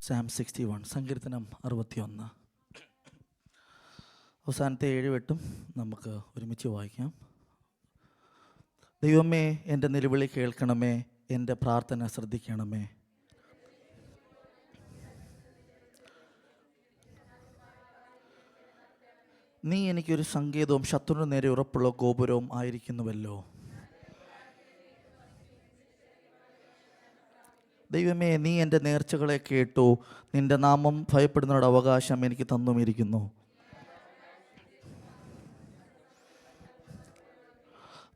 Psalm 61, സങ്കീർത്തനം 61. അവസാനത്തെ 7 നമുക്ക് ഒരുമിച്ച് വായിക്കാം. ദൈവമേ, എൻ്റെ നിലവിളി കേൾക്കണമേ, എൻ്റെ പ്രാർത്ഥന ശ്രദ്ധിക്കണമേ. നീ എനിക്കൊരു സങ്കേതവും ശത്രുവിന് നേരെ ഉറപ്പുള്ള ഗോപുരവും ആയിരിക്കുന്നുവല്ലോ. ദൈവമേ, നീ എൻ്റെ നേർച്ചകളെ കേട്ടു, നിൻ്റെ നാമം ഭയപ്പെടുന്നവരുടെ അവകാശം എനിക്ക് തന്നുമിരിക്കുന്നു.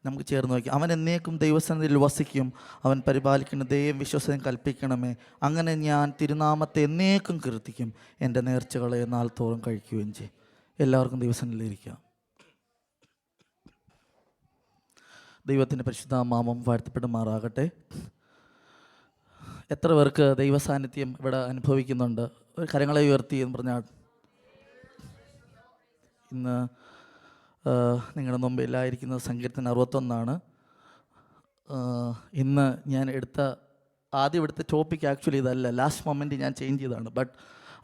നമുക്ക് ചേർന്ന് നോക്കി. അവൻ എന്നേക്കും ദൈവസന്നിധിയിൽ വസിക്കും, അവൻ പരിപാലിക്കുന്ന ദൈവം വിശ്വസം കൽപ്പിക്കണമേ. അങ്ങനെ ഞാൻ തിരുനാമത്തെ എന്നേക്കും കീർത്തിക്കും, എൻ്റെ നേർച്ചകളെ നാൾ തോറും കഴിക്കുകയും ചെയ്യും. എല്ലാവർക്കും ദൈവസന്നിധിയിലിരിക്കാം. ദൈവത്തിൻ്റെ പരിശുദ്ധ നാമം വാഴ്ത്തപ്പെടുമാറാകട്ടെ. എത്ര പേർക്ക് ദൈവസാന്നിധ്യം ഇവിടെ അനുഭവിക്കുന്നുണ്ട്? ഒരു കരങ്ങളെ ഉയർത്തി എന്ന് പറഞ്ഞാൽ ഇന്ന് നിങ്ങളുടെ മുമ്പിലായിരിക്കുന്നത് സങ്കീർത്തനം 61. ഇന്ന് ഞാൻ ആദ്യം എടുത്ത ടോപ്പിക് ആക്ച്വലി ഇതല്ല, ലാസ്റ്റ് മൊമെൻറ്റ് ഞാൻ ചേഞ്ച് ചെയ്തതാണ്. ബട്ട്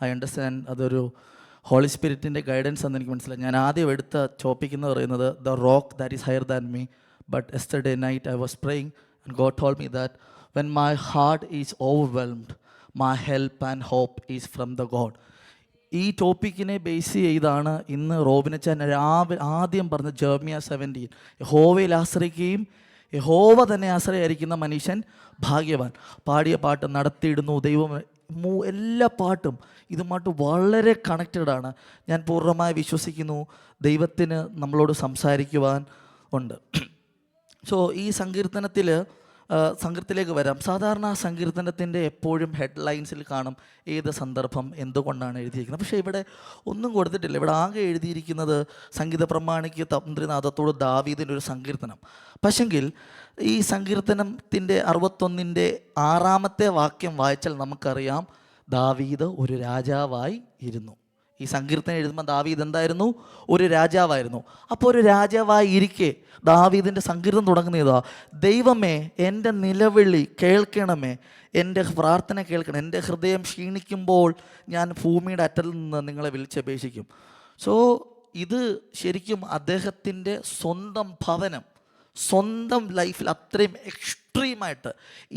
ഐ അണ്ടർസ്റ്റാൻഡ് അതൊരു ഹോളി സ്പിരിറ്റിൻ്റെ ഗൈഡൻസ് എന്ന് എനിക്ക് മനസ്സിലായി. ഞാൻ ആദ്യം എടുത്ത ടോപ്പിക് എന്ന് പറയുന്നത് the rock that is higher than me. But yesterday night I was praying and God told me that when my heart is overwhelmed, my help and hope is from the God. ഈ ടോപ്പിക്കിനെ base ചെയ്താണ് ഇന്ന് റോബിനച്ചാൻ ആദ്യം പറഞ്ഞ Jeremiah 17, യഹോവയിൽ ആശ്രയിക്കുകയും യഹോവ തന്നെ ആശ്രയായിരിക്കുന്ന മനുഷ്യൻ ഭാഗ്യവാൻ. പാടിയ പാട്ട് നടത്തിയിടുന്നു ദൈവം, എല്ലാ പാട്ടും ഇതുമായിട്ട് വളരെ കണക്റ്റഡാണ്. ഞാൻ പൂർണ്ണമായി വിശ്വസിക്കുന്നു ദൈവത്തിന് നമ്മളോട് സംസാരിക്കുവാൻ ഉണ്ട്. സോ ഈ സങ്കീർത്തനത്തിലേക്ക് വരാം. സാധാരണ സങ്കീർത്തനത്തിൻ്റെ എപ്പോഴും ഹെഡ്ലൈൻസിൽ കാണും ഏത് സന്ദർഭം എന്തുകൊണ്ടാണ് എഴുതിയിരിക്കുന്നത്. പക്ഷേ ഇവിടെ ഒന്നും കൊടുത്തിട്ടില്ല. ഇവിടെ ആകെ എഴുതിയിരിക്കുന്നത് സംഗീത പ്രമാണിക്ക് തന്ത്രിനാഥത്തോട് ദാവീദിൻ്റെ ഒരു സങ്കീർത്തനം. പക്ഷെങ്കിൽ ഈ സങ്കീർത്തനത്തിൻ്റെ 61 6 വാക്യം വായിച്ചാൽ നമുക്കറിയാം ദാവീദ് ഒരു രാജാവായി ഇരുന്നു. ഈ സങ്കീർത്തനം എഴുതുമ്പോൾ ദാവീദ് എന്തായിരുന്നു? ഒരു രാജാവായിരുന്നു. അപ്പോൾ ഒരു രാജാവായി ഇരിക്കെ ദാവീദിൻ്റെ സങ്കീർത്തനം തുടങ്ങുന്നതാ, ദൈവമേ എൻ്റെ നിലവിളി കേൾക്കണമേ, എൻ്റെ പ്രാർത്ഥന കേൾക്കണം, എൻ്റെ ഹൃദയം ക്ഷീണിക്കുമ്പോൾ ഞാൻ ഭൂമിയുടെ അറ്റൽ നിന്ന് നിങ്ങളെ വിളിച്ചപേക്ഷിക്കും. സോ ഇത് ശരിക്കും അദ്ദേഹത്തിൻ്റെ സ്വന്തം ഭവനം, സ്വന്തം ലൈഫിൽ അത്രയും എക്സ്ട്രീമായിട്ട്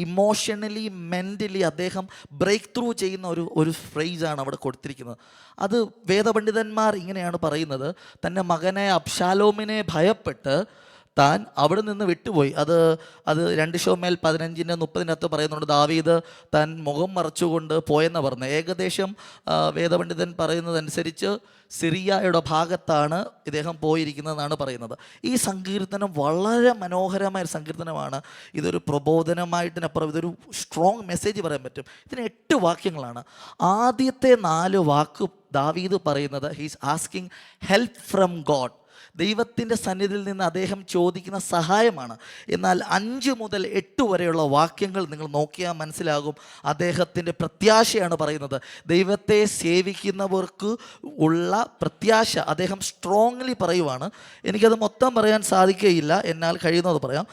ഇമോഷണലി മെൻ്റലി അദ്ദേഹം ബ്രേക്ക് ത്രൂ ചെയ്യുന്ന ഒരു ഫ്രേസാണ് അവിടെ കൊടുത്തിരിക്കുന്നത്. അത് വേദപണ്ഡിതന്മാർ ഇങ്ങനെയാണ് പറയുന്നത്, തൻ്റെ മകനെ അബ്ശാലോമിനെ ഭയപ്പെട്ട് താൻ അവിടെ നിന്ന് വിട്ടുപോയി. അത് 2 ശമൂവേൽ 15:30 പറയുന്നുണ്ട്, ദാവീദ് താൻ മുഖം മറച്ചുകൊണ്ട് പോയെന്ന് പറഞ്ഞത്. ഏകദേശം വേദപണ്ഡിതൻ പറയുന്നതനുസരിച്ച് സിറിയയുടെ ഭാഗത്താണ് ഇദ്ദേഹം പോയിരിക്കുന്നതെന്നാണ് പറയുന്നത്. ഈ സങ്കീർത്തനം വളരെ മനോഹരമായ ഒരു സങ്കീർത്തനമാണ്. ഇതൊരു പ്രബോധനമായിട്ടിനപ്പുറം ഇതൊരു സ്ട്രോങ് മെസ്സേജ് പറയാൻ പറ്റും. ഇതിന് 8 വാക്യങ്ങളാണ്. ആദ്യത്തെ 4 വാക്ക് ദാവീദ് പറയുന്നത് he's asking help from God. ദൈവത്തിൻ്റെ സന്നിധിയിൽ നിന്ന് അദ്ദേഹം ചോദിക്കുന്ന സഹായമാണ്. എന്നാൽ 5 മുതൽ 8 വരെയുള്ള വാക്യങ്ങൾ നിങ്ങൾ നോക്കിയാൽ മനസ്സിലാകും അദ്ദേഹത്തിൻ്റെ പ്രത്യാശയാണ് പറയുന്നത്. ദൈവത്തെ സേവിക്കുന്നവർക്ക് ഉള്ള പ്രത്യാശ അദ്ദേഹം സ്ട്രോങ്ലി പറയുവാണ്. എനിക്കത് മൊത്തം പറയാൻ സാധിക്കുകയില്ല, എന്നാൽ കഴിയുന്നത് പറയാം.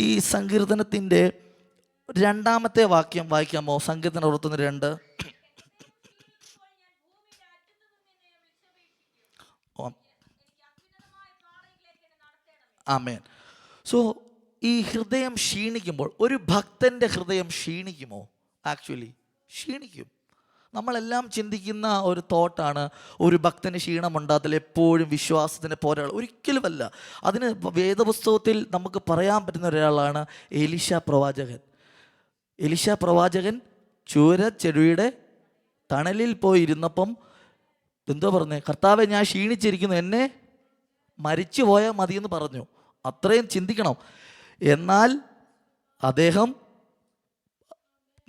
ഈ സങ്കീർത്തനത്തിൻ്റെ 2 വാക്യം വായിക്കാമോ? സങ്കീർത്തനം 62. ആമേൻ. സോ ഈ ഹൃദയം ക്ഷീണിക്കുമ്പോൾ, ഒരു ഭക്തൻ്റെ ഹൃദയം ക്ഷീണിക്കുമോ? ആക്ച്വലി ക്ഷീണിക്കും. നമ്മളെല്ലാം ചിന്തിക്കുന്ന ഒരു തോട്ടാണ് ഒരു ഭക്തന് ക്ഷീണമുണ്ടാകത്തില്ല, എപ്പോഴും വിശ്വാസത്തിൻ്റെ പോരാളി. ഒരിക്കലുമല്ല. അതിന് വേദപുസ്തകത്തിൽ നമുക്ക് പറയാൻ പറ്റുന്ന ഒരാളാണ് എലീശാ പ്രവാചകൻ. എലീശാ പ്രവാചകൻ ചൂരച്ചെടിയുടെ തണലിൽ പോയിരുന്നപ്പം എന്തോ പറഞ്ഞേ, കർത്താവെ ഞാൻ ക്ഷീണിച്ചിരിക്കുന്നു, എന്നെ മരിച്ചു പോയാൽ മതിയെന്ന് പറഞ്ഞു. അത്രയും ചിന്തിക്കണം. എന്നാൽ അദ്ദേഹം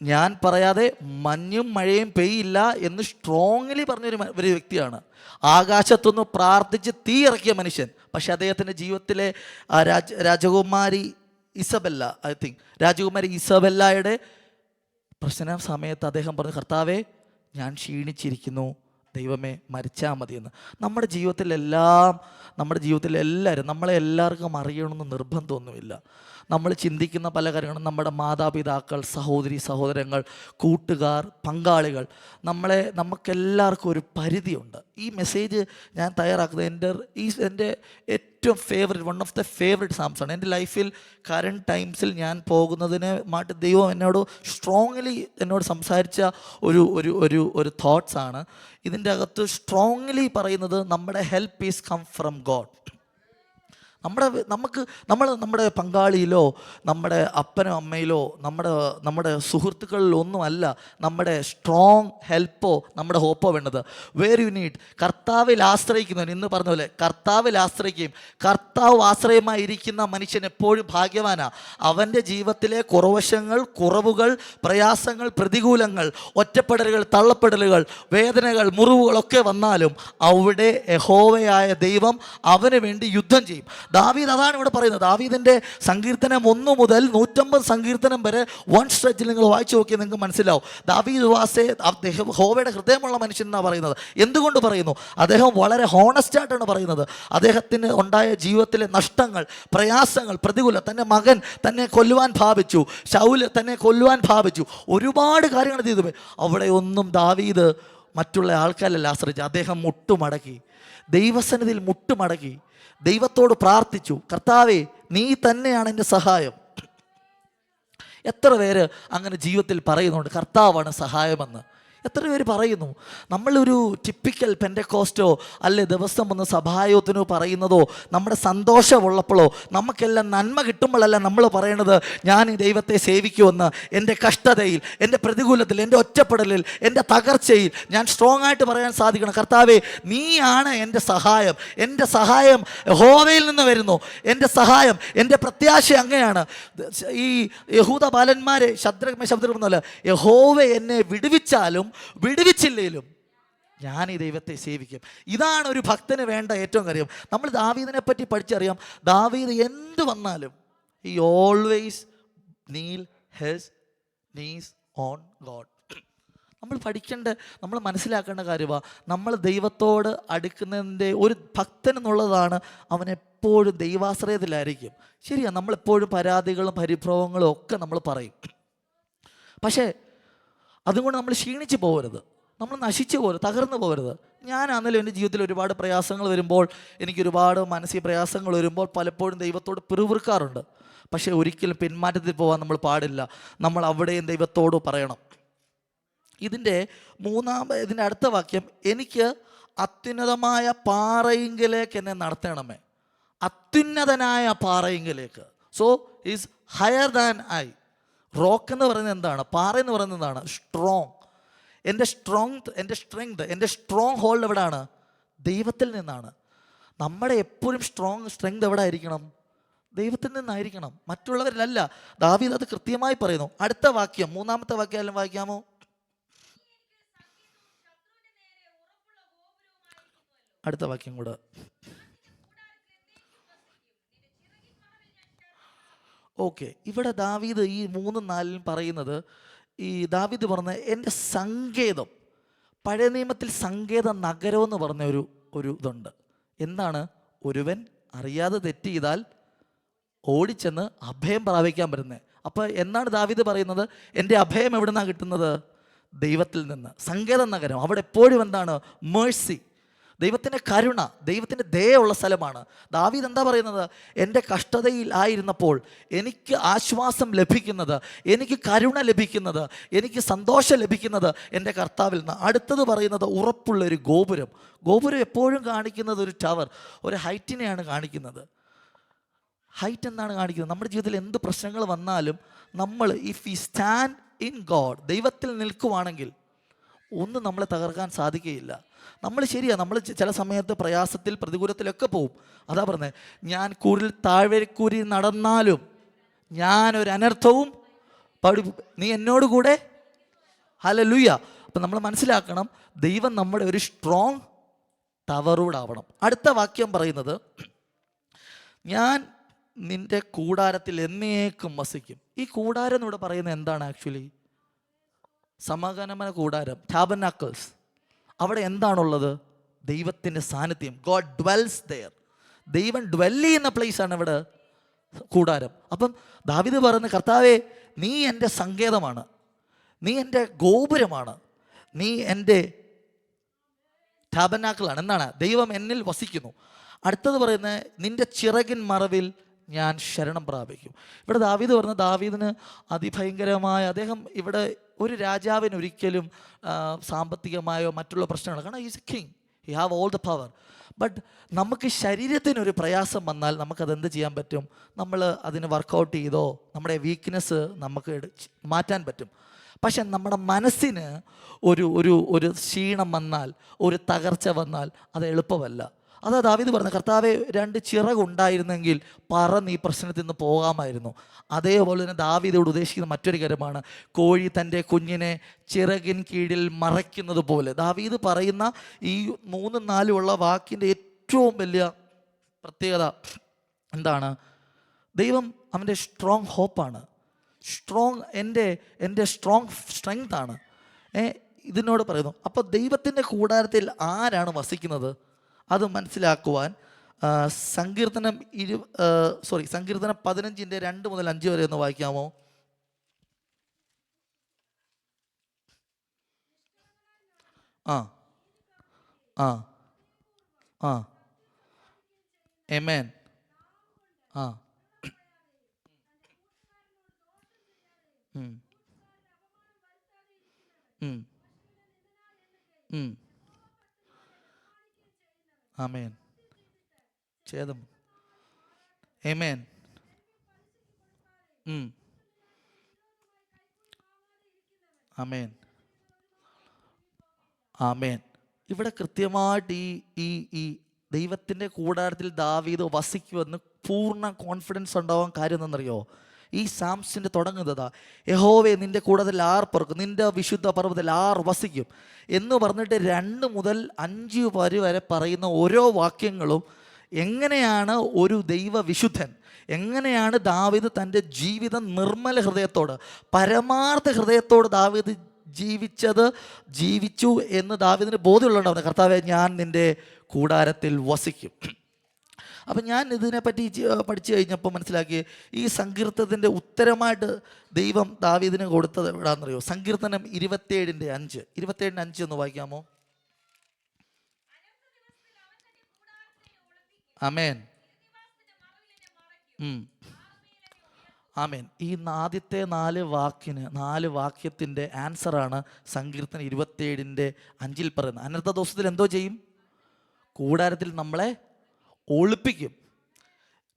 ഞാൻ പറയാതെ മഞ്ഞും മഴയും പെയ്യില്ല എന്ന് സ്ട്രോങ്ലി പറഞ്ഞൊരു വ്യക്തിയാണ്. ആകാശത്തൊന്ന് പ്രാർത്ഥിച്ച് തീ ഇറക്കിയ മനുഷ്യൻ. പക്ഷെ അദ്ദേഹത്തിൻ്റെ ജീവിതത്തിലെ രാജകുമാരി ഇസബെല്ലയുടെ പ്രശ്ന സമയത്ത് അദ്ദേഹം പറഞ്ഞു, കർത്താവെ ഞാൻ ക്ഷീണിച്ചിരിക്കുന്നു, ദൈവമേ മരിച്ചാൽ മതിയെന്ന്. നമ്മുടെ ജീവിതത്തിലെല്ലാവരും നമ്മളെ എല്ലാവർക്കും അറിയണമെന്ന് നിർബന്ധമൊന്നുമില്ല. നമ്മൾ ചിന്തിക്കുന്ന പല കാര്യങ്ങളും, നമ്മുടെ മാതാപിതാക്കൾ, സഹോദരി സഹോദരങ്ങൾ, കൂട്ടുകാർ, പങ്കാളികൾ, നമുക്കെല്ലാവർക്കും ഒരു പരിധിയുണ്ട്. ഈ മെസ്സേജ് ഞാൻ തയ്യാറാക്കുന്നത് എൻ്റെ ഏറ്റവും വൺ ഓഫ് ദ ഫേവറേറ്റ് സാംസാണ്. എൻ്റെ ലൈഫിൽ കറണ്ട് ടൈംസിൽ ഞാൻ പോകുന്നതിന് മാറ്റി ദൈവം എന്നോട് സ്ട്രോങ്ലി സംസാരിച്ച ഒരു തോട്ട്സാണ്. ഇതിൻ്റെ അകത്ത് സ്ട്രോങ്ലി പറയുന്നത് നമ്മുടെ help is come from God. നമ്മുടെ പങ്കാളിയിലോ നമ്മുടെ അപ്പനോ അമ്മയിലോ നമ്മുടെ സുഹൃത്തുക്കളിലോ ഒന്നുമല്ല നമ്മുടെ സ്ട്രോങ് ഹെൽപ്പോ നമ്മുടെ ഹോപ്പോ വേണ്ടത്. വേർ യു നീഡ് കർത്താവിൽ ആശ്രയിക്കുന്നവൻ, ഇന്ന് പറഞ്ഞ പോലെ കർത്താവിൽ ആശ്രയിക്കുകയും കർത്താവ് ആശ്രയമായിരിക്കുന്ന മനുഷ്യൻ എപ്പോഴും ഭാഗ്യവാനാണ്. അവൻ്റെ ജീവിതത്തിലെ കുറവുകൾ, പ്രയാസങ്ങൾ, പ്രതികൂലങ്ങൾ, ഒറ്റപ്പെടലുകൾ, തള്ളപ്പെടലുകൾ, വേദനകൾ, മുറിവുകളൊക്കെ വന്നാലും അവിടെ യഹോവയായ ദൈവം അവന് വേണ്ടി യുദ്ധം ചെയ്യും. ദാവീദ് അതാണ് ഇവിടെ പറയുന്നത്. ദാവീദിൻ്റെ സങ്കീർത്തനം 1 മുതൽ 150 സങ്കീർത്തനം വരെ വൺ സ്ട്രെച്ചിൽ നിങ്ങൾ വായിച്ചു നോക്കിയാൽ നിങ്ങൾക്ക് മനസ്സിലാവും. ദാവീദ് അദ്ദേഹം യഹോവയുടെ ഹൃദയമുള്ള മനുഷ്യൻ എന്നാണ് പറയുന്നത്. എന്തുകൊണ്ട് പറയുന്നു? അദ്ദേഹം വളരെ ഹോണസ്റ്റായിട്ടാണ് പറയുന്നത്. അദ്ദേഹത്തിന് ഉണ്ടായ ജീവിതത്തിലെ നഷ്ടങ്ങൾ, പ്രയാസങ്ങൾ, പ്രതികൂലം, തൻ്റെ മകൻ തന്നെ കൊല്ലുവാൻ ഭാവിച്ചു, ശൗൽ തന്നെ കൊല്ലുവാൻ ഭാവിച്ചു, ഒരുപാട് കാര്യങ്ങൾ ചെയ്തു. അവിടെ ഒന്നും ദാവീദ് മറ്റുള്ള ആൾക്കാരല്ല ആശ്രയിച്ചു. അദ്ദേഹം മുട്ടുമടക്കി, ദൈവസന്നിധിയിൽ മുട്ടുമടക്കി ദൈവത്തോട് പ്രാർത്ഥിച്ചു, കർത്താവേ നീ തന്നെയാണ് എൻ്റെ സഹായം. എത്ര പേര് അങ്ങനെ ജീവിതത്തിൽ പറയുന്നുണ്ട് കർത്താവാണ് സഹായമെന്ന്? എത്ര പേര് പറയുന്നു? നമ്മളൊരു ടിപ്പിക്കൽ പെൻറ്റക്കോസ്റ്റോ അല്ലെ ദിവസം ഒന്ന് സഭായോഗത്തിനോ പറയുന്നതോ നമ്മുടെ സന്തോഷമുള്ളപ്പോഴോ നമുക്കെല്ലാം നന്മ കിട്ടുമ്പോഴല്ല നമ്മൾ പറയണത് ഞാൻ ഈ ദൈവത്തെ സേവിക്കുമെന്ന്. എൻ്റെ കഷ്ടതയിൽ, എൻ്റെ പ്രതികൂലത്തിൽ, എൻ്റെ ഒറ്റപ്പെടലിൽ, എൻ്റെ തകർച്ചയിൽ ഞാൻ സ്ട്രോങ് ആയിട്ട് പറയാൻ സാധിക്കണം, കർത്താവേ നീയാണ് എൻ്റെ സഹായം. എൻ്റെ സഹായം യഹോവയിൽ നിന്ന് വരുന്നു. എൻ്റെ സഹായം, എൻ്റെ പ്രത്യാശ അങ്ങനെയാണ്. ഈ യഹൂദ ബാലന്മാരെ ശബ്ദമല്ല, യഹോവ എന്നെ വിടുവിച്ചാലും വിടുവിച്ചില്ലേലും ഞാൻ ഈ ദൈവത്തെ സേവിക്കും. ഇതാണ് ഒരു ഭക്തന് വേണ്ട ഏറ്റവും കാര്യം. നമ്മൾ ദാവീദിനെ പറ്റി പഠിച്ചറിയാം. ദാവീദ് എന്ത് വന്നാലും he always kneel his knees on God. നമ്മൾ മനസ്സിലാക്കേണ്ട കാര്യമാണ്, നമ്മൾ ദൈവത്തോട് അടുക്കുന്നതിൻ്റെ ഒരു ഭക്തൻ എന്നുള്ളതാണ് അവനെപ്പോഴും ദൈവാശ്രയത്തിലായിരിക്കും. ശരിയാണ്, നമ്മളെപ്പോഴും പരാതികളും പരിഭവങ്ങളും ഒക്കെ നമ്മൾ പറയും. പക്ഷേ അതുകൊണ്ട് നമ്മൾ ക്ഷീണിച്ച് പോകരുത്, നമ്മൾ നശിച്ചു പോകരുത്, തകർന്നു പോകരുത്. ഞാനാണെങ്കിലും എൻ്റെ ജീവിതത്തിൽ ഒരുപാട് പ്രയാസങ്ങൾ വരുമ്പോൾ, എനിക്കൊരുപാട് മാനസിക പ്രയാസങ്ങൾ വരുമ്പോൾ പലപ്പോഴും ദൈവത്തോട് പിറുപിറുക്കാറുണ്ട്. പക്ഷേ ഒരിക്കലും പിന്മാറ്റത്തിൽ പോകാൻ നമ്മൾ പാടില്ല. നമ്മൾ അവിടെയും ദൈവത്തോട് പറയണം. ഇതിൻ്റെ അടുത്ത വാക്യം, എനിക്ക് അത്യുന്നതമായ പാറയിങ്കിലേക്ക് എന്നെ നടത്തണമേ. അത്യുന്നതനായ പാറയിങ്കിലേക്ക്. So is higher than I. Rock എന്ന് പറയുന്നത് എന്താണ്? പാറ എന്ന് പറയുന്നത് എന്താണ്? സ്ട്രോങ്. എൻ്റെ സ്ട്രെങ്ത്, എൻ്റെ സ്ട്രോങ് ഹോൾഡ് എവിടെയാണ്? ദൈവത്തിൽ നിന്നാണ്. നമ്മുടെ എപ്പോഴും സ്ട്രെങ്ത് എവിടെ ആയിരിക്കണം? ദൈവത്തിൽ നിന്നായിരിക്കണം, മറ്റുള്ളവരിലല്ല. ദാവീദ് അത് കൃത്യമായി പറയുന്നു. അടുത്ത വാക്യം, 3-ാമത്തെ വാക്യം എല്ലാം വായിക്കാമോ? അടുത്ത വാക്യം കൂടെ. ഓക്കെ, ഇവിടെ ദാവീദ് ഈ 3-4 പറയുന്നത്, ഈ ദാവീദ് പറഞ്ഞ എൻ്റെ സങ്കേതം, പഴയ നിയമത്തിൽ സങ്കേത നഗരം എന്ന് പറഞ്ഞ ഒരു ഇതുണ്ട്. എന്താണ്? ഒരുവൻ അറിയാതെ തെറ്റ് ചെയ്താൽ ഓടിച്ചെന്ന് അഭയം പ്രാപിക്കാൻ പറ്റുന്നത്. അപ്പോൾ എന്താണ് ദാവീദ് പറയുന്നത്? എൻ്റെ അഭയം എവിടെ നിന്നാണ് കിട്ടുന്നത്? ദൈവത്തിൽ നിന്ന്. സങ്കേത നഗരം, അവിടെ എപ്പോഴും എന്താണ്? മേഴ്സി, ദൈവത്തിൻ്റെ കരുണ, ദൈവത്തിൻ്റെ ദയുള്ള സ്ഥലമാണ്. ദാവീദ് എന്താ പറയുന്നത്? എൻ്റെ കഷ്ടതയിൽ ആയിരുന്നപ്പോൾ എനിക്ക് ആശ്വാസം ലഭിക്കുന്നത്, എനിക്ക് കരുണ ലഭിക്കുന്നത്, എനിക്ക് സന്തോഷം ലഭിക്കുന്നത് എൻ്റെ കർത്താവിൽ നിന്ന്. അടുത്തത് പറയുന്നത് ഉറപ്പുള്ളൊരു ഗോപുരം. ഗോപുരം എപ്പോഴും കാണിക്കുന്നത് ഒരു ടവർ, ഒരു ഹൈറ്റിനെയാണ് കാണിക്കുന്നത്. ഹൈറ്റ് എന്താണ് കാണിക്കുന്നത്? നമ്മുടെ ജീവിതത്തിൽ എന്ത് പ്രശ്നങ്ങൾ വന്നാലും നമ്മൾ if we stand in God, ദൈവത്തിൽ നിൽക്കുവാണെങ്കിൽ ഒന്നും നമ്മളെ തകർക്കാൻ സാധിക്കുകയില്ല. നമ്മൾ ശരിയാണ്, നമ്മൾ ചില സമയത്ത് പ്രയാസത്തിൽ പ്രതികൂലത്തിലൊക്കെ പോവും. അതാ പറഞ്ഞത്, ഞാൻ താഴ്വരക്കൂരിൽ നടന്നാലും ഞാനൊരു അനർത്ഥവും നീ എന്നോട് കൂടെ. ഹല്ലേലൂയ. അപ്പം നമ്മൾ മനസ്സിലാക്കണം, ദൈവം നമ്മുടെ ഒരു സ്ട്രോങ് ടവറൂടാവണം. അടുത്ത വാക്യം പറയുന്നത്, ഞാൻ നിന്റെ കൂടാരത്തിൽ എന്നേക്കും വസിക്കും. ഈ കൂടാരം എന്നിവിടെ പറയുന്നത് എന്താണ്? ആക്ച്വലി സമാഗമന കൂടാരം, ടാബർനാക്കിൾസ്. അവിടെ എന്താണുള്ളത്? ദൈവത്തിൻ്റെ സാന്നിധ്യം. God dwells there. ദൈവം ഡ്വെൽ ചെയ്യുന്ന പ്ലേസാണ് ഇവിടെ കൂടാരം. അപ്പം ദാവീദ് പറയുന്ന, കർത്താവേ നീ എൻ്റെ സങ്കേതമാണ്, നീ എൻ്റെ ഗോപുരമാണ്, നീ എൻ്റെ ടാബർനാക്കിളാണ്. എന്താണ്? ദൈവം എന്നിൽ വസിക്കുന്നു. അടുത്തത് പറയുന്നത്, നിൻ്റെ ചിറകിൻ മറവിൽ ഞാൻ ശരണം പ്രാപിക്കും. ഇവിടെ ദാവീദ് പറഞ്ഞ, ദാവീദിന് അതിഭയങ്കരമായ, അദ്ദേഹം ഇവിടെ ഒരു രാജാവിന് ഒരിക്കലും സാമ്പത്തികമായോ മറ്റുള്ള പ്രശ്നങ്ങളോ, കാരണം is A king, he have all the power. But നമുക്ക് ശരീരത്തിനൊരു പ്രയാസം വന്നാൽ നമുക്കതെന്ത് ചെയ്യാൻ പറ്റും? നമ്മൾ അതിന് വർക്കൗട്ട് ചെയ്തോ നമ്മുടെ വീക്ക്നെസ് നമുക്ക് മാറ്റാൻ പറ്റും. പക്ഷെ നമ്മുടെ മനസ്സിന് ഒരു ഒരു ഒരു ക്ഷീണം വന്നാൽ, ഒരു തകർച്ച വന്നാൽ അത് എളുപ്പമല്ല. അതാ ദാവീദ് പറഞ്ഞ, കർത്താവെ 2 ചിറകുണ്ടായിരുന്നെങ്കിൽ പറന്ന് ഈ പ്രശ്നത്തിൽ നിന്ന് പോകാമായിരുന്നു. അതേപോലെ തന്നെ ദാവീദോട് ഉദ്ദേശിക്കുന്ന മറ്റൊരു കാര്യമാണ്, കോഴി തൻ്റെ കുഞ്ഞിനെ ചിറകിൻ കീഴിൽ മറയ്ക്കുന്നത് പോലെ. ദാവീദ് പറയുന്ന ഈ 3-4 ഉള്ള വാക്കിൻ്റെ ഏറ്റവും വലിയ പ്രത്യേകത എന്താണ്? ദൈവം അവൻ്റെ സ്ട്രോങ് ഹോപ്പാണ്, എൻ്റെ സ്ട്രോങ് സ്ട്രെങ്താണ്. ഇതിനോട് പറയുന്നു. അപ്പോൾ ദൈവത്തിൻ്റെ കൂടാരത്തിൽ ആരാണ് വസിക്കുന്നത്? അത് മനസ്സിലാക്കുവാൻ സങ്കീർത്തനം 15:2-5 വരെ ഒന്ന് വായിക്കാമോ? ആ ആ ആ ആമേൻ. ആ ഉം ഉം ഉം ആമേൻ. ഛേദം. ആമേൻ. ആമേൻ. ആമേൻ. ഇവിടെ കൃത്യമായിട്ട് ഈ ഈ ദൈവത്തിൻ്റെ കൂടാരത്തിൽ ദാവീദ് വസിക്കുമെന്ന് പൂർണ്ണ കോൺഫിഡൻസ് ഉണ്ടാവാൻ കാര്യം എന്തെന്നറിയോ? ഈ സാംസിൻ്റെ തുടങ്ങുന്നതാ, യഹോവേ നിൻ്റെ കൂടാരത്തിൽ ആർ പറക്കും, നിൻ്റെ വിശുദ്ധ പർവ്വതത്തിൽ ആർ വസിക്കും എന്ന് പറഞ്ഞിട്ട് 2 മുതൽ 5 വരെ പറയുന്ന ഓരോ വാക്യങ്ങളും എങ്ങനെയാണ് ഒരു ദൈവ വിശുദ്ധൻ, എങ്ങനെയാണ് ദാവീദ് തൻ്റെ ജീവിതം നിർമ്മല ഹൃദയത്തോട്, പരമാർത്ഥ ഹൃദയത്തോട് ദാവീദ് ജീവിച്ചു എന്ന് ദാവീദിന് ബോധ്യമുള്ളതാണ്. കർത്താവേ ഞാൻ നിൻ്റെ കൂടാരത്തിൽ വസിക്കും. അപ്പം ഞാൻ ഇതിനെപ്പറ്റി പഠിച്ചു കഴിഞ്ഞപ്പോൾ മനസ്സിലാക്കി, ഈ സങ്കീർത്തനത്തിൻ്റെ ഉത്തരമായിട്ട് ദൈവം ദാവീദിന് കൊടുത്തത് എവിടാണെന്നറിയോ? സങ്കീർത്തനം 27:5 ഒന്ന് വായിക്കാമോ? ആമേൻ. ആമേൻ. ഈ ആദ്യത്തെ 4 വാക്യത്തിൻ്റെ ആൻസറാണ് സങ്കീർത്തനം 27:5 പറയുന്നത്. അനർത്ഥ ദിവസത്തിൽ എന്തോ ചെയ്യും? കൂടാരത്തിൽ നമ്മളെ ഒളിപ്പിക്കും.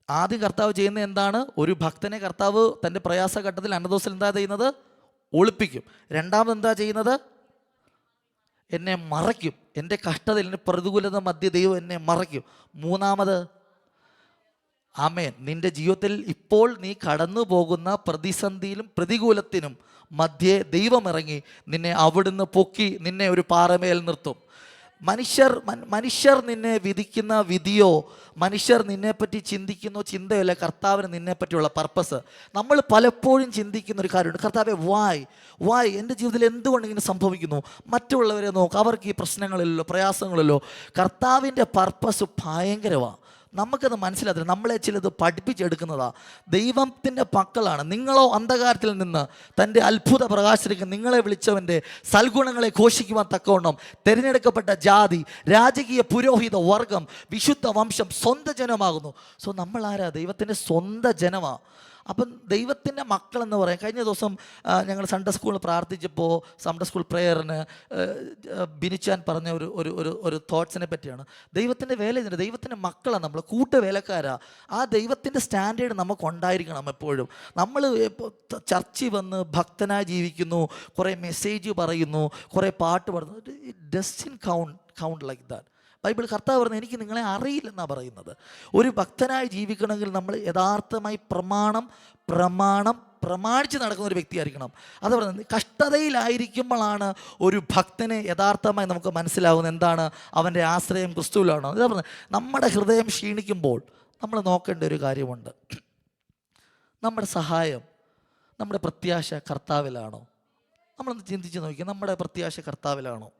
ആദ്യം കർത്താവ് ചെയ്യുന്നത് എന്താണ്? ഒരു ഭക്തനെ കർത്താവ് തൻ്റെ പ്രയാസഘട്ടത്തിൽ അന്നദോസിൽ എന്താ ചെയ്യുന്നത്? ഒളിപ്പിക്കും. രണ്ടാമത് എന്താ ചെയ്യുന്നത്? എന്നെ മറയ്ക്കും. എൻ്റെ കഷ്ടതയിൽ, എൻ്റെ പ്രതികൂലത മധ്യ ദൈവം എന്നെ മറയ്ക്കും. മൂന്നാമത്, ആമേൻ, നിൻ്റെ ജീവിതത്തിൽ ഇപ്പോൾ നീ കടന്നു പോകുന്ന പ്രതിസന്ധിയിലും പ്രതികൂലത്തിനും മധ്യേ ദൈവം ഇറങ്ങി നിന്നെ അവിടുന്ന് പൊക്കി നിന്നെ ഒരു പാറമേൽ നിർത്തും. മനുഷ്യർ നിന്നെ വിധിക്കുന്ന വിധിയോ, മനുഷ്യർ നിന്നെപ്പറ്റി ചിന്തിക്കുന്ന ചിന്തയല്ല കർത്താവിന് നിന്നെപ്പറ്റിയുള്ള പർപ്പസ്. നമ്മൾ പലപ്പോഴും ചിന്തിക്കുന്ന ഒരു കാര്യമുണ്ട്, കർത്താവെ വായ് എൻ്റെ ജീവിതത്തിൽ എന്തുകൊണ്ട് ഇങ്ങനെ സംഭവിക്കുന്നു? മറ്റുള്ളവരെ നോക്ക്, അവർക്ക് ഈ പ്രശ്നങ്ങളില്ലല്ലോ, പ്രയാസങ്ങളില്ലല്ലോ. കർത്താവിൻ്റെ പർപ്പസ് ഭയങ്കരമാണ്. നമുക്കത് മനസ്സിലാത്തില്ല. നമ്മളെ ചിലത് പഠിപ്പിച്ചെടുക്കുന്നതാണ്. ദൈവത്തിൻ്റെ മക്കളാണ്. നിങ്ങളോ അന്ധകാരത്തിൽ നിന്ന് തൻ്റെ അത്ഭുത പ്രകാശത്തിലേക്ക് നിങ്ങളെ വിളിച്ചവൻ്റെ സൽഗുണങ്ങളെ ഘോഷിക്കുവാൻ തക്കവണ്ണം തിരഞ്ഞെടുക്കപ്പെട്ട ജാതി, രാജകീയ പുരോഹിത വർഗം, വിശുദ്ധ വംശം, സ്വന്തം ജനമാകുന്നു. സോ നമ്മൾ ആരാ? ദൈവത്തിൻ്റെ സ്വന്തം ജനമാണ്. അപ്പം ദൈവത്തിൻ്റെ മക്കളെന്ന് പറയാം. കഴിഞ്ഞ ദിവസം ഞങ്ങൾ സൺഡേ സ്കൂളിൽ പ്രാർത്ഥിച്ചപ്പോൾ സൺഡേ സ്കൂൾ പ്രെയറിന് ബിനിച്ചാൻ പറഞ്ഞ ഒരു തോട്ട്സിനെ പറ്റിയാണ്. ദൈവത്തിൻ്റെ വേല, ദൈവത്തിൻ്റെ മക്കളാണ് നമ്മൾ, കൂട്ടുവേലക്കാരാ. ആ ദൈവത്തിൻ്റെ സ്റ്റാൻഡേർഡ് നമുക്ക് ഉണ്ടായിരിക്കണം എപ്പോഴും. നമ്മൾ ചർച്ചിൽ വന്ന് ഭക്തനായി ജീവിക്കുന്നു, കുറേ മെസ്സേജ് പറയുന്നു, കുറേ പാട്ട് പാടുന്നു. It doesn't count like that. Bible കർത്താവ് പറഞ്ഞത് എനിക്ക് നിങ്ങളെ അറിയില്ലെന്നാണ് പറയുന്നത്. ഒരു ഭക്തനായി ജീവിക്കണമെങ്കിൽ നമ്മൾ യഥാർത്ഥമായി പ്രമാണിച്ച് നടക്കുന്ന ഒരു വ്യക്തിയായിരിക്കണം. അത് പറയുന്നത് കഷ്ടതയിലായിരിക്കുമ്പോഴാണ് ഒരു ഭക്തനെ യഥാർത്ഥമായി നമുക്ക് മനസ്സിലാവുന്നത് എന്താണ് അവൻ്റെ ആശ്രയം ക്രിസ്തുവിലാണോ. അത് പറഞ്ഞത് നമ്മുടെ ഹൃദയം ക്ഷീണിക്കുമ്പോൾ നമ്മൾ നോക്കേണ്ട ഒരു കാര്യമുണ്ട്. നമ്മുടെ സഹായം, നമ്മുടെ പ്രത്യാശ കർത്താവിലാണോ? നമ്മളൊന്ന് ചിന്തിച്ച് നോക്കി, നമ്മുടെ പ്രത്യാശ കർത്താവിലാണോ?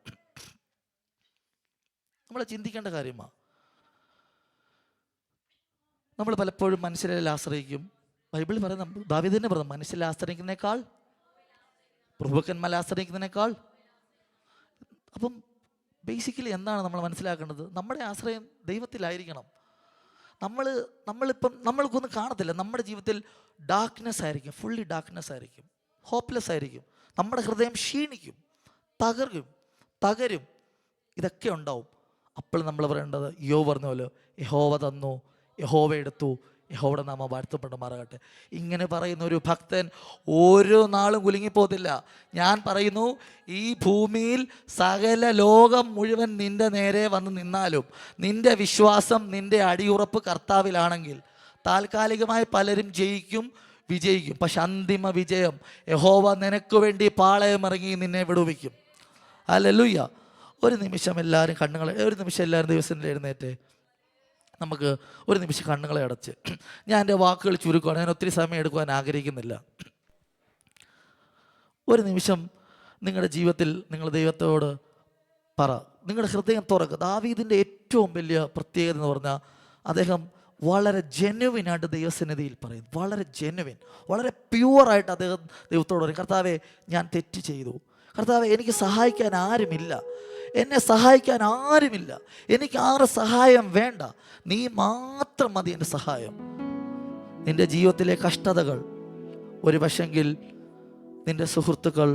നമ്മൾ ചിന്തിക്കേണ്ട കാര്യമാണ്. നമ്മൾ പലപ്പോഴും മനുഷ്യരിൽ ആശ്രയിക്കും. ബൈബിളിൽ പറയുന്ന ദാവീദ് തന്നെ പറഞ്ഞു, മനുഷ്യരിൽ ആശ്രയിക്കുന്നതിനേക്കാൾ പ്രഭുക്കന്മാരെ ആശ്രയിക്കുന്നതിനേക്കാൾ. അപ്പം ബേസിക്കലി എന്താണ് നമ്മൾ മനസ്സിലാക്കേണ്ടത്? നമ്മുടെ ആശ്രയം ദൈവത്തിലായിരിക്കണം. നമ്മൾക്കൊന്നും കാണത്തില്ല. നമ്മുടെ ജീവിതത്തിൽ ഡാർക്ക്നെസ് ആയിരിക്കും, ഫുള്ളി ഡാർക്ക്നെസ് ആയിരിക്കും, ഹോപ്പ്ലെസ് ആയിരിക്കും. നമ്മുടെ ഹൃദയം ക്ഷീണിക്കും, തകരും, ഇതൊക്കെ ഉണ്ടാവും. അപ്പോൾ നമ്മൾ പറയേണ്ടത് യോബ് പറഞ്ഞ പോലെ, യഹോവ തന്നു, യഹോവ എടുത്തു, യഹോവയുടെ നാമം വാഴ്ത്തപ്പെട്ടുമാറാകട്ടെ. ഇങ്ങനെ പറയുന്ന ഒരു ഭക്തൻ ഓരോ നാളും കുലുങ്ങിപ്പോകത്തില്ല. ഞാൻ പറയുന്നു, ഈ ഭൂമിയിൽ സകല ലോകം മുഴുവൻ നിന്റെ നേരെ വന്ന് നിന്നാലും നിന്റെ വിശ്വാസം, നിന്റെ അടിയുറപ്പ് കർത്താവിലാണെങ്കിൽ താൽക്കാലികമായി പലരും വിജയിക്കും. പക്ഷെ അന്തിമ വിജയം യഹോവ നിനക്ക് വേണ്ടി പാളയമിറങ്ങി നിന്നെ വിടുവിക്കും. ഹല്ലേലൂയ. ഒരു നിമിഷം എല്ലാവരും ദിവസത്തിൽ എഴുന്നേറ്റ് നമുക്ക് ഒരു നിമിഷം കണ്ണുകളെ അടച്ച്, ഞാൻ എൻ്റെ വാക്കുകൾ ചുരുക്കുകയാണ്, ഞാൻ ഒത്തിരി സമയം എടുക്കുവാൻ ആഗ്രഹിക്കുന്നില്ല. ഒരു നിമിഷം നിങ്ങളുടെ ജീവിതത്തിൽ നിങ്ങൾ ദൈവത്തോട് പറ, നിങ്ങളുടെ ഹൃദയം തുറക്കുക. ദാവീദിൻ്റെ ഏറ്റവും വലിയ പ്രത്യേകത എന്ന് പറഞ്ഞാൽ അദ്ദേഹം വളരെ ജെന്യുവിനായിട്ട് ദൈവസന്നിധിയിൽ പറയും. വളരെ ജെന്യുവിൻ, വളരെ പ്യുവറായിട്ട് അദ്ദേഹം ദൈവത്തോട് പറയും, കർത്താവേ ഞാൻ തെറ്റ് ചെയ്തു, കർത്താവേ എനിക്ക് സഹായിക്കാൻ ആരുമില്ല, എന്നെ സഹായിക്കാൻ ആരുമില്ല, എനിക്ക് ആരുടെ സഹായം വേണ്ട, നീ മാത്രം മതി എൻ്റെ സഹായം. നിൻ്റെ ജീവിതത്തിലെ കഷ്ടതകൾ ഒരു പക്ഷെങ്കിൽ നിൻ്റെ സുഹൃത്തുക്കൾ,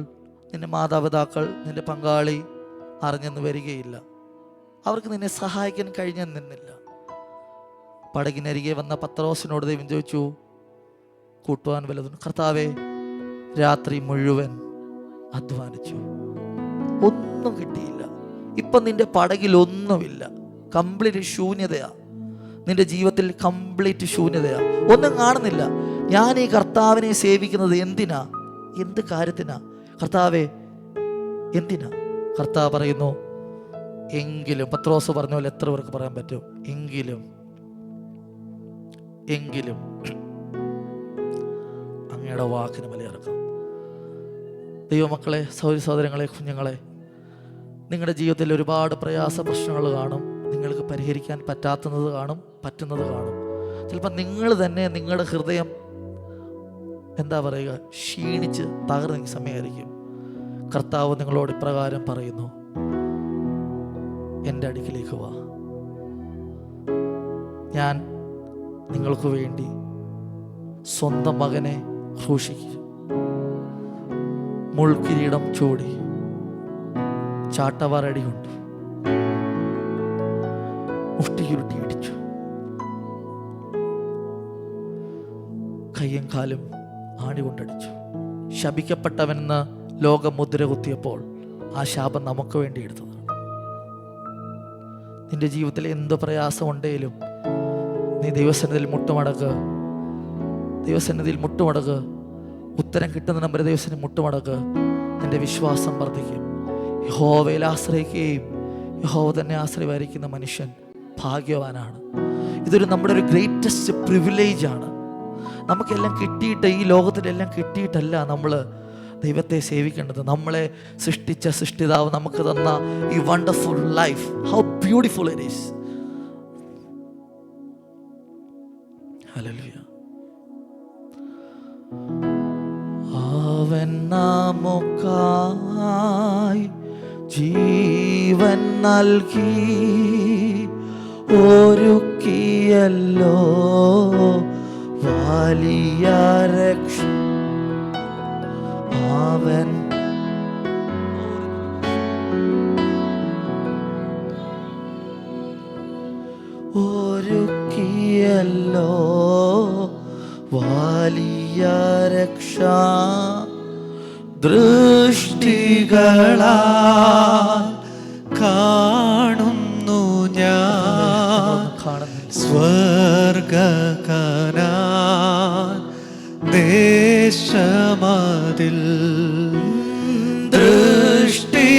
നിൻ്റെ മാതാപിതാക്കൾ, നിൻ്റെ പങ്കാളി അറിഞ്ഞെന്ന് വരികയില്ല. അവർക്ക് നിന്നെ സഹായിക്കാൻ കഴിഞ്ഞെന്നില്ല. പടകിനരികെ വന്ന പത്രോസിനോട് ദൈവം ചോദിച്ചു, കൂട്ടുവാൻ വല്ലതും? കർത്താവേ രാത്രി മുഴുവൻ അധ്വാനിച്ചു, ഒന്നും കിട്ടിയില്ല. ഇപ്പം നിന്റെ പടകിൽ ഒന്നുമില്ല, കംപ്ലീറ്റ് ശൂന്യതയാ. നിന്റെ ജീവിതത്തിൽ കംപ്ലീറ്റ് ശൂന്യതയാ, ഒന്നും കാണുന്നില്ല. ഞാൻ ഈ കർത്താവിനെ സേവിക്കുന്നത് എന്തിനാ? എന്ത് കാര്യത്തിനാ കർത്താവേ, എന്തിനാ? കർത്താവ് പറയുന്നു, എങ്കിലും, പത്രോസ് പറഞ്ഞ പോലെ എത്ര പേർക്ക് പറയാൻ പറ്റും? എങ്കിലും അങ്ങയുടെ വാക്കിന് ബലിയിറക്കാം. ദൈവമക്കളെ, സഹോദരങ്ങളെ, കുഞ്ഞുങ്ങളെ, നിങ്ങളുടെ ജീവിതത്തിൽ ഒരുപാട് പ്രയാസ പ്രശ്നങ്ങൾ കാണും. നിങ്ങൾക്ക് പരിഹരിക്കാൻ പറ്റാത്തത് കാണും, പറ്റുന്നത് കാണും. ചിലപ്പോൾ നിങ്ങൾ തന്നെ നിങ്ങളുടെ ഹൃദയം ക്ഷീണിച്ച് തകർന്ന സമയമായിരിക്കും. കർത്താവ് നിങ്ങളോട് ഇപ്രകാരം പറയുന്നു, എൻ്റെ അടുക്കിലേക്ക് വാ, ഞാൻ നിങ്ങൾക്ക് വേണ്ടി സ്വന്തം മകനെ ക്രൂശിച്ചു, മുൾക്കിരീടം ചൂടി, ചാട്ടവാറടി കൊണ്ട് മുഷ്ടിയുരുട്ടി ഇടിച്ചു, കയ്യും കാലും ആണി കൊണ്ടടിച്ചു. ശപിക്കപ്പെട്ടവനെന്ന് ലോകം മുദ്ര കുത്തിയപ്പോൾ ആ ശാപം നമുക്ക് വേണ്ടി എടുത്തതാണ്. നിന്റെ ജീവിതത്തിൽ എന്ത് പ്രയാസമുണ്ടെങ്കിലും നീ ദൈവസന്നിധിയിൽ മുട്ടുമടക്ക്. ഉത്തരം കിട്ടുന്ന നമ്പർ ദൈവസന്നിധി മുട്ടുമടക്ക്. നിന്റെ വിശ്വാസം വർദ്ധിക്കും. യഹോവയിൽ ആശ്രയിക്കുകയും യഹോവ തന്നെ ആശ്രയിക്കുന്ന മനുഷ്യൻ ഭാഗ്യവാനാണ്. നമ്മുടെ ഒരു ഗ്രേറ്റസ്റ്റ് പ്രിവിലേജ് ആണ്. നമുക്കെല്ലാം കിട്ടിയിട്ട്, ഈ ലോകത്തിലെല്ലാം കിട്ടിയിട്ടല്ല നമ്മൾ ദൈവത്തെ സേവിക്കേണ്ടത്. നമ്മളെ സൃഷ്ടിച്ച സൃഷ്ടിതാവ് നമുക്ക് തന്ന ഈ wonderful life, how beautiful it is. Hallelujah. അവൻ നമുക്കായി ജീവൻ നൽകി ഒരുക്കിയല്ലോ വലിയ രക്ഷ. അവൻ ഒരുക്കിയല്ലോ വലിയ രക്ഷ. ദൃഷ്ടികളാൽ കാണുന്നു ഞാൻ സ്വർഗകനാൻ ദേശമതിൽ. ദൃഷ്ടികളാൽ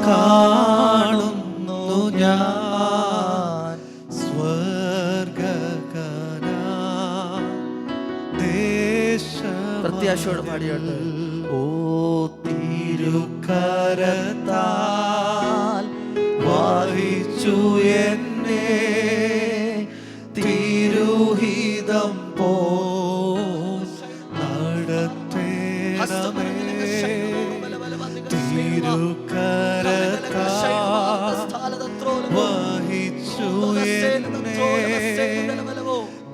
കാണുന്നു ഞാൻ സ്വർഗകനാൻ ദേശം. പ്രത്യാശയോട് പാടിയോട്ടെ. ഓ തിരുക്കരത്താൽ വഹിച്ചു എന്നെ വഹിച്ചു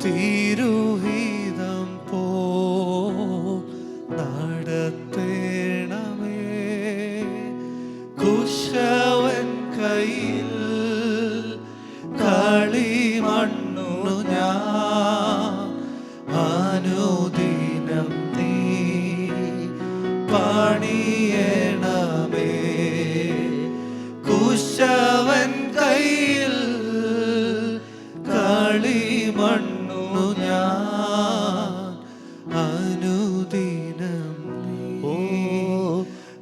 തിരുഹിതം പോ നടത്തേണമേ. കുശവൻ കയ്യിൽ കളിമണ്ണു ഞാൻ അനുദിനം നീ പണിയണമേ. കുശവൻ കയ്യിൽ കളിമണ്ണു ഞാൻ അനുദിനം നീ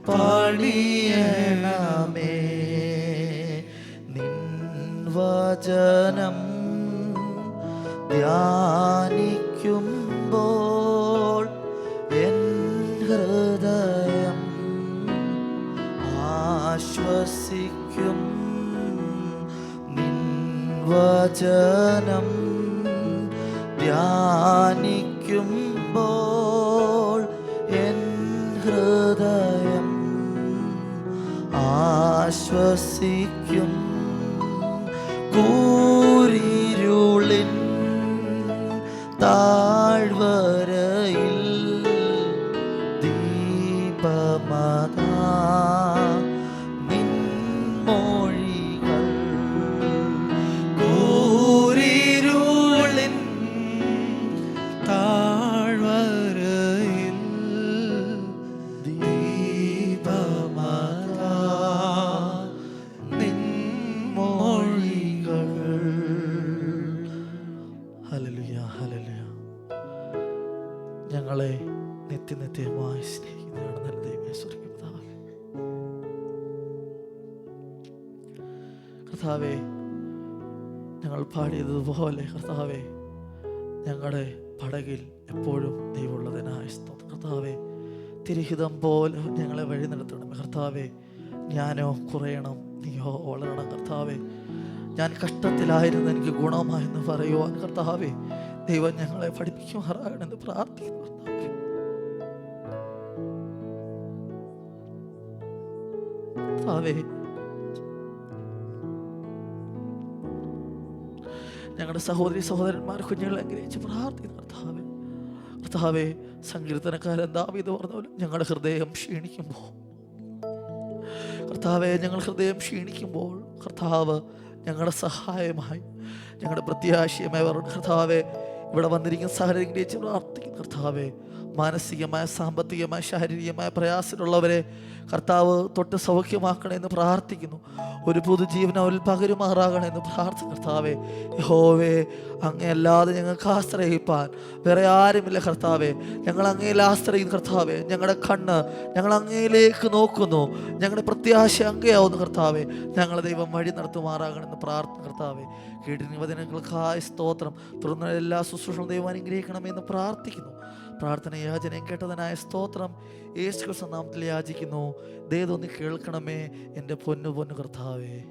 പണിയണമേ. വചനം ധ്യാനിക്കുമ്പോൾ എൻ ഹൃദയം ആശ്വസിക്കും. നിൻ വചനം ധ്യാനിക്കുമ്പോൾ എൻ ഹൃദയം ആശ്വസിക്കും. കൂരിരുളിൻ താഴ്വരയിൽ ദീപമതാ നിൻ മൊഴികൾ. കൂരിരുളിൻ താഴ്വരയിൽ ദീപമതാ നിൻ മൊഴികൾ. Hallelujah, hallelujah. ഞങ്ങളെ നിത്യനിത്യമായി സ്നേഹിക്കുന്നതാണ് നല്ല ദൈവമേ, സ്വർഗ്ഗീയ പിതാവേ. കർത്താവേ, ഞങ്ങൾ പാടിയതുപോലെ കർത്താവേ, ഞങ്ങളുടെ പടകിൽ എപ്പോഴും ദൈവമുള്ളതിനായ സ്തോത്രം. കർത്താവേ, തിരുഹിതം പോലെ ഞങ്ങളെ വഴി നടത്തണം കർത്താവേ. ഞാനോ കുറയണം, നീയോ വളരണം കർത്താവേ. ഞാൻ കഷ്ടത്തിലായിരുന്നു, എനിക്ക് ഗുണമായെന്ന് പറയുവാൻ കർത്താവേ ദൈവം ഞങ്ങളെ പഠിപ്പിക്കുമാറാകണമെന്ന് പ്രാർത്ഥിക്കുന്നു കർത്താവേ. ഞങ്ങളുടെ സഹോദരി സഹോദരന്മാർ കുഞ്ഞുങ്ങളെ അനുഗ്രഹിച്ച് പ്രാർത്ഥിക്കുന്നു കർത്താവേ. കർത്താവേ, സങ്കീർത്തനക്കാരൻ ദാവീദ് പറഞ്ഞ പോലെ ഞങ്ങളുടെ ഹൃദയം ക്ഷീണിക്കുമ്പോൾ കർത്താവെ, ഞങ്ങൾ ഹൃദയം ക്ഷീണിക്കുമ്പോൾ കർത്താവ് ഞങ്ങളുടെ സഹായമായി, ഞങ്ങളുടെ പ്രത്യാശയമായി പറഞ്ഞു കർത്താവെ. ഇവിടെ വന്നിരിക്കുന്ന സാഹചര്യം ഗ്രഹിച്ച് പ്രാർത്ഥിക്കുന്നു കർത്താവെ. മാനസികമായ, സാമ്പത്തികമായ, ശാരീരികമായ പ്രയാസമുള്ളവരെ കർത്താവ് തൊട്ട് സൗഖ്യമാക്കണമെന്ന് പ്രാർത്ഥിക്കുന്നു. ഒരു പുതുജീവനം അവരിൽ പകരുമാറാകണമെന്ന് പ്രാർത്ഥിക്കുന്നു കർത്താവെ. യഹോവേ, അങ്ങയല്ലാതെ ഞങ്ങൾക്ക് ആശ്രയിപ്പാൻ വേറെ ആരുമില്ല കർത്താവെ. ഞങ്ങൾ അങ്ങയിൽ ആശ്രയിക്കുന്നു കർത്താവെ. ഞങ്ങളുടെ കണ്ണ് ഞങ്ങൾ അങ്ങയിലേക്ക് നോക്കുന്നു. ഞങ്ങളുടെ പ്രത്യാശ അങ്ങയാവുന്നു കർത്താവെ. ഞങ്ങളെ ദൈവം വഴി നടത്തുമാറാകണമെന്ന് പ്രാർത്ഥന കർത്താവെ. കേട്ടിന് വചനങ്ങൾക്കായി സ്തോത്രം. തുടർന്ന് എല്ലാ ശുശ്രൂഷകളും ദൈവം അനുഗ്രഹിക്കണമെന്ന് പ്രാർത്ഥിക്കുന്നു. പ്രാർത്ഥന യാചനയും കേട്ടതിനായ സ്തോത്രം യേശു ക്രിസ്തു നാമത്തിൽ യാചിക്കുന്നു. ദൈവം ഒന്ന് കേൾക്കണമേ എൻ്റെ പൊന്നു കർത്താവേ.